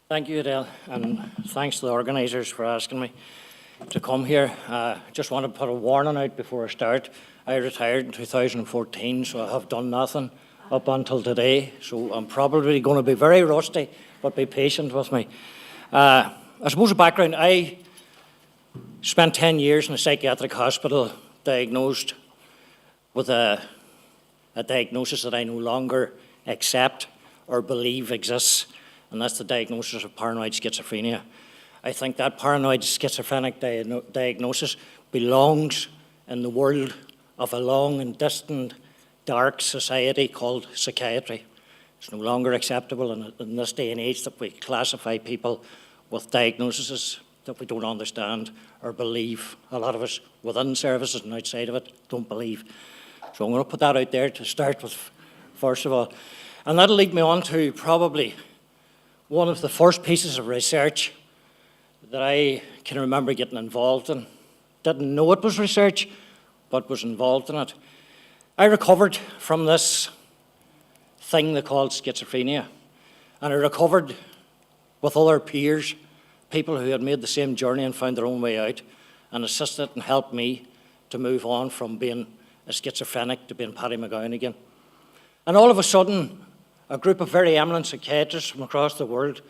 Thank you, Adele, and thanks to the organisers for asking me to come here. Just want to put a warning out before I start. I retired in 2014, so I have done nothing up until today, so I'm probably going to be very rusty, but be patient with me. I suppose the background, I spent 10 years in a psychiatric hospital diagnosed with a diagnosis that I no longer accept or believe exists, and that's the diagnosis of paranoid schizophrenia. I think that paranoid schizophrenic diagnosis belongs in the world of a long and distant dark society called psychiatry. It's no longer acceptable in this day and age that we classify people with diagnoses that we don't understand or believe. A lot of us within services and outside of it don't believe. So I'm going to put that out there to start with, first of all. And that'll lead me on to probably one of the first pieces of research that I can remember getting involved in. Didn't know it was research, but was involved in it. I recovered from this thing they called schizophrenia, and I recovered with other peers, people who had made the same journey and found their own way out, and assisted and helped me to move on from being a schizophrenic to being Paddy McGowan again. And all of a sudden, a group of very eminent psychiatrists from across the world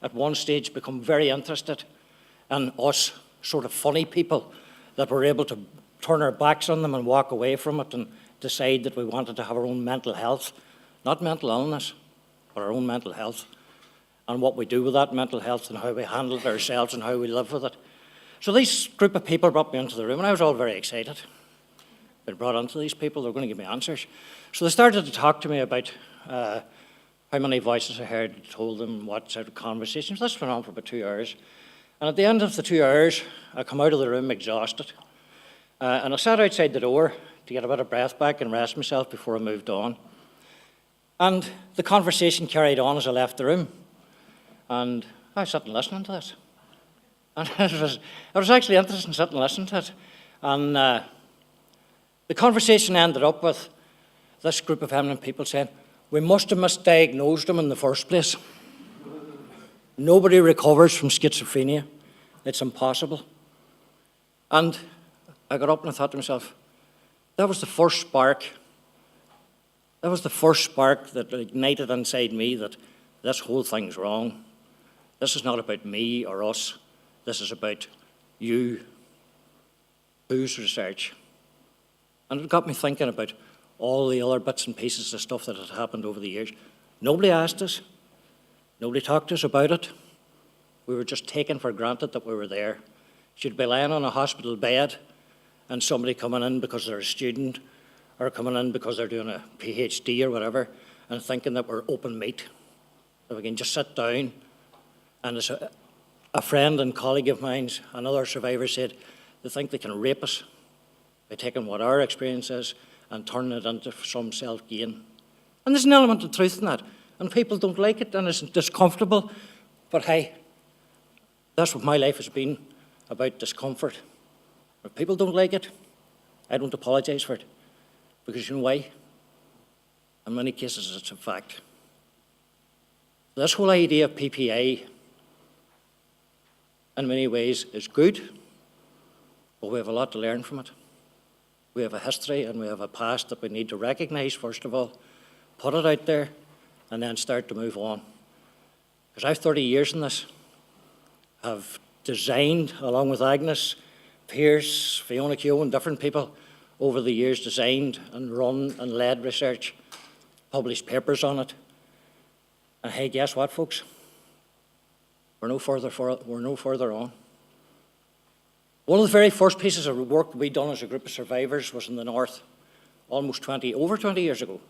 at one stage become very interested in us sort of funny people that were able to turn our backs on them and walk away from it and decide that we wanted to have our own mental health, not mental illness, but our own mental health, and what we do with that mental health and how we handle it ourselves and how we live with it. So this group of people brought me into the room, and I was all very excited. Been brought into these people, they were going to give me answers. So they started to talk to me about how many voices I heard, told them what sort of conversations. This went on for about 2 hours. And at the end of the 2 hours, I come out of the room exhausted. And I sat outside the door to get a bit of breath back and rest myself before I moved on. And the conversation carried on as I left the room. And I was sitting listening to this. And it was actually interesting sitting and listening to it. And the conversation ended up with this group of eminent people saying, we must have misdiagnosed him in the first place. Nobody recovers from schizophrenia. It's impossible. And I got up and I thought to myself, that was the first spark. That was the first spark that ignited inside me that this whole thing's wrong. This is not about me or us. This is about you. Whose research? And it got me thinking about all the other bits and pieces of stuff that had happened over the years. Nobody asked us. Nobody talked to us about it. We were just taken for granted that we were there. You'd be lying on a hospital bed and somebody coming in because they're a student or coming in because they're doing a PhD or whatever and thinking that we're open meat, that we can just sit down. And as a friend and colleague of mine, another survivor said, they think they can rape us by taking what our experience is and turning it into some self-gain. And there's an element of truth in that. And people don't like it and it's discomfortable. But hey, that's what my life has been, about discomfort. If people don't like it, I don't apologise for it. Because you know why? In many cases, it's a fact. This whole idea of PPI, in many ways, is good, but we have a lot to learn from it. We have a history and we have a past that we need to recognise, first of all, put it out there, and then start to move on. Because I've 30 years in this. I've designed, along with Agnes, Pierce, Fiona Keogh, and different people over the years, designed and run and led research, published papers on it. And hey, guess what, folks? We're no further on. One of the very first pieces of work we done as a group of survivors was in the north, over 20 years ago.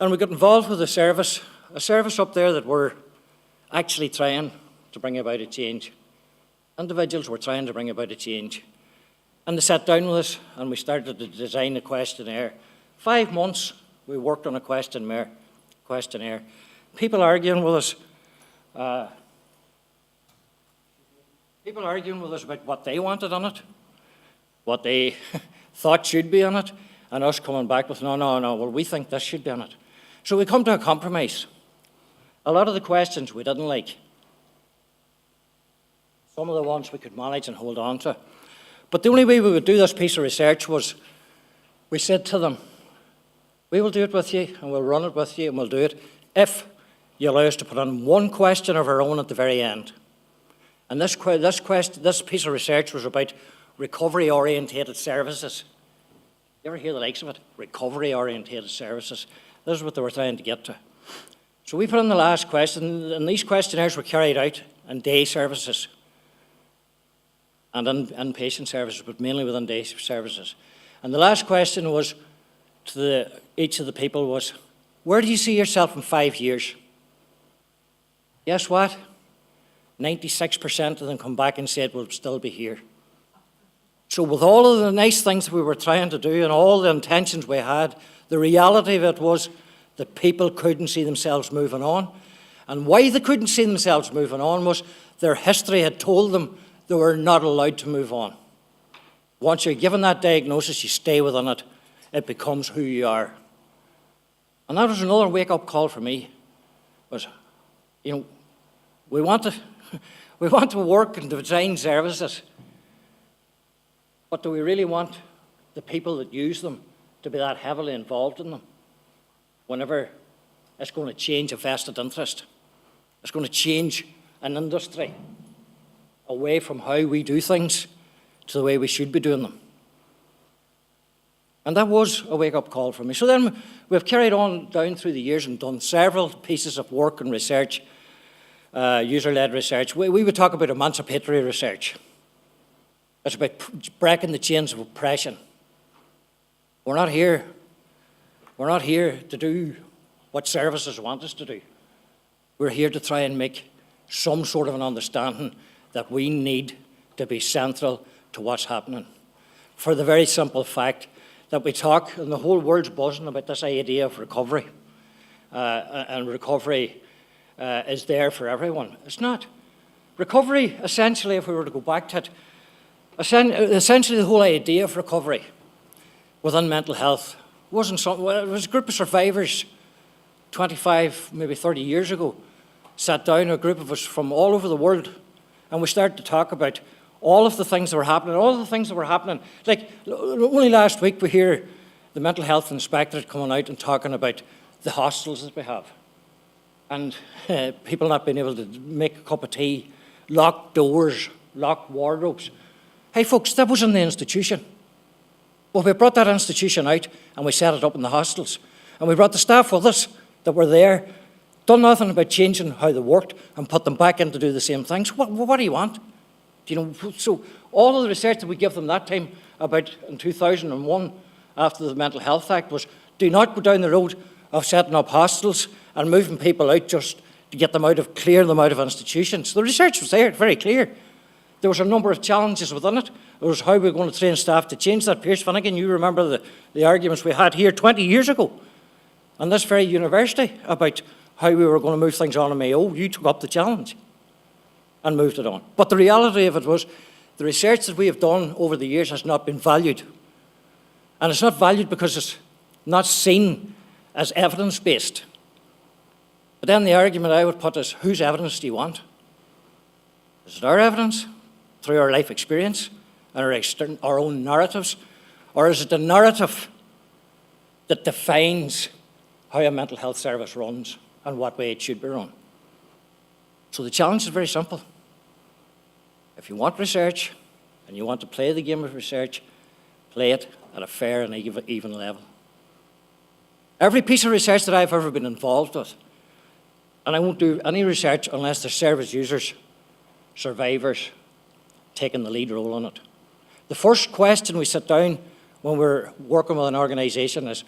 And we got involved with a service up there that were actually trying to bring about a change. Individuals were trying to bring about a change. And they sat down with us and we started to design a questionnaire. 5 months we worked on a questionnaire. People arguing with us about what they wanted on it, what they thought should be on it, and us coming back with, no, well, we think this should be on it. So we come to a compromise. A lot of the questions we didn't like, Some of the ones we could manage and hold on to. But the only way we would do this piece of research was we said to them, we will do it with you and we'll run it with you and we'll do it if you allow us to put on one question of our own at the very end. And this piece of research was about recovery-orientated services. You ever hear the likes of it? Recovery-orientated services. This is what they were trying to get to. So we put in the last question, and these questionnaires were carried out in day services and in inpatient services, but mainly within day services. And the last question was to each of the people was, where do you see yourself in 5 years? Guess what? 96% of them come back and said, we'll still be here. So with all of the nice things that we were trying to do and all the intentions we had, the reality of it was that people couldn't see themselves moving on. And why they couldn't see themselves moving on was their history had told them they were not allowed to move on. Once you're given that diagnosis, you stay within it. It becomes who you are. And that was another wake-up call for me. Was, you know, we want to work and design services, but do we really want the people that use them to be that heavily involved in them whenever it's going to change a vested interest? It's going to change an industry away from how we do things to the way we should be doing them. And that was a wake-up call for me. So then we've carried on down through the years and done several pieces of work and research, user-led research. We would talk about emancipatory research. It's about breaking the chains of oppression. We're not here to do what services want us to do. We're here to try and make some sort of an understanding that we need to be central to what's happening. For the very simple fact that we talk, and the whole world's buzzing about this idea of recovery. And recovery is there for everyone. It's not. Recovery, essentially, if we were to go back to it, essentially the whole idea of recovery within mental health wasn't something, well, it was a group of survivors 25, maybe 30 years ago, sat down, a group of us from all over the world, and we started to talk about all of the things that were happening, Like, only last week we hear the mental health inspectorate coming out and talking about the hostels that we have. And people not being able to make a cup of tea, locked doors, locked wardrobes. Hey folks, that was in the institution. Well, we brought that institution out and we set it up in the hostels. And we brought the staff with us that were there, done nothing about changing how they worked and put them back in to do the same things. What do you want? You know, so all of the research that we give them that time about in 2001 after the Mental Health Act was do not go down the road of setting up hostels and moving people out just to get them clear them out of institutions. The research was there, very clear. There was a number of challenges within it. It was how we were going to train staff to change that. Pierce Finnegan, you remember the arguments we had here 20 years ago on this very university about how we were going to move things on in Mayo. You took up the challenge and moved it on. But the reality of it was the research that we have done over the years has not been valued. And it's not valued because it's not seen as evidence-based. But then the argument I would put is, whose evidence do you want? Is it our evidence through our life experience and our own narratives? Or is it the narrative that defines how a mental health service runs and what way it should be run? So the challenge is very simple. If you want research and you want to play the game of research, play it at a fair and even level. Every piece of research that I've ever been involved with, and I won't do any research unless there's service users, survivors, taking the lead role in it. The first question we sit down when we're working with an organisation is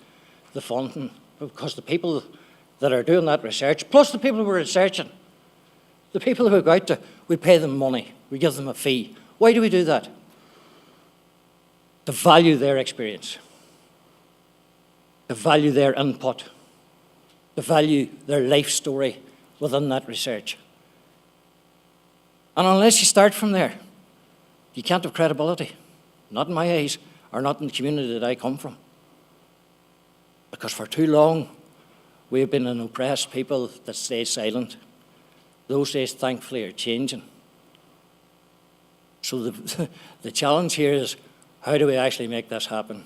the funding, because the people that are doing that research, plus the people who are researching, the people who go out to, we pay them money, we give them a fee. Why do we do that? To value their experience, to value their input, to value their life story within that research. And unless you start from there, you can't have credibility. Not in my eyes, or not in the community that I come from. Because for too long, we have been an oppressed people that stay silent. Those days, thankfully, are changing. So the challenge here is, how do we actually make this happen?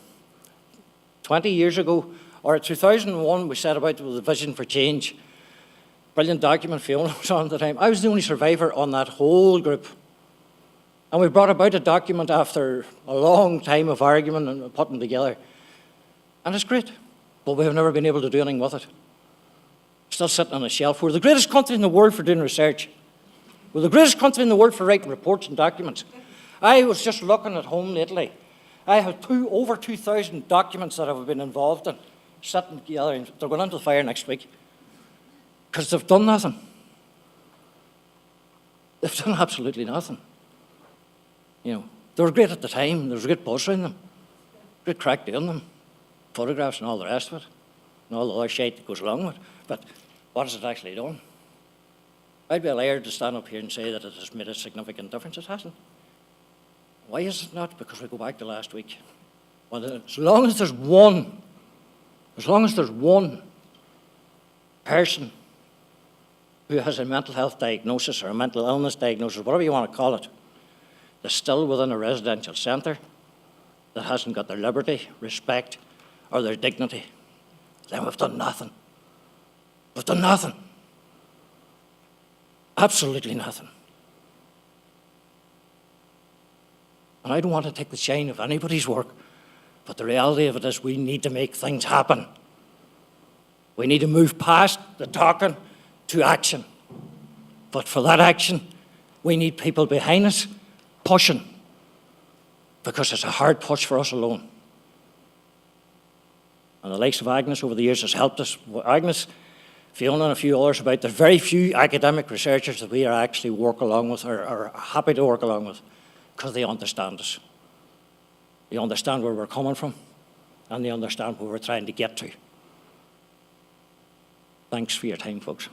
20 years ago, or 2001, we set about with a vision for change. Brilliant document, Fiona was on at the time. I was the only survivor on that whole group. And we brought about a document after a long time of argument and putting together. And it's great, but we have never been able to do anything with it. Still sitting on a shelf. We're the greatest country in the world for doing research. We're the greatest country in the world for writing reports and documents. I was just looking at home lately. I have over 2,000 documents that I've been involved in, sitting together, and they're going into the fire next week. Because they've done nothing. They've done absolutely nothing. You know, they were great at the time. There was a great buzz around them. Great crack doing them. Photographs and all the rest of it. And all the other shite that goes along with it. But what has it actually done? I'd be a liar to stand up here and say that it has made a significant difference. It hasn't. Why is it not? Because we go back to last week. Well, as long as there's one person who has a mental health diagnosis or a mental illness diagnosis, whatever you want to call it, that's still within a residential centre, that hasn't got their liberty, respect, or their dignity, then we've done nothing. We've done nothing. Absolutely nothing. And I don't want to take the shine of anybody's work, but the reality of it is we need to make things happen. We need to move past the talking to action. But for that action, we need people behind us pushing, because it's a hard push for us alone. And the likes of Agnes over the years has helped us. Agnes, Fiona and a few others about, there's very few academic researchers that we are actually work along with or are happy to work along with, because they understand us. They understand where we're coming from, and they understand where we're trying to get to. Thanks for your time, folks.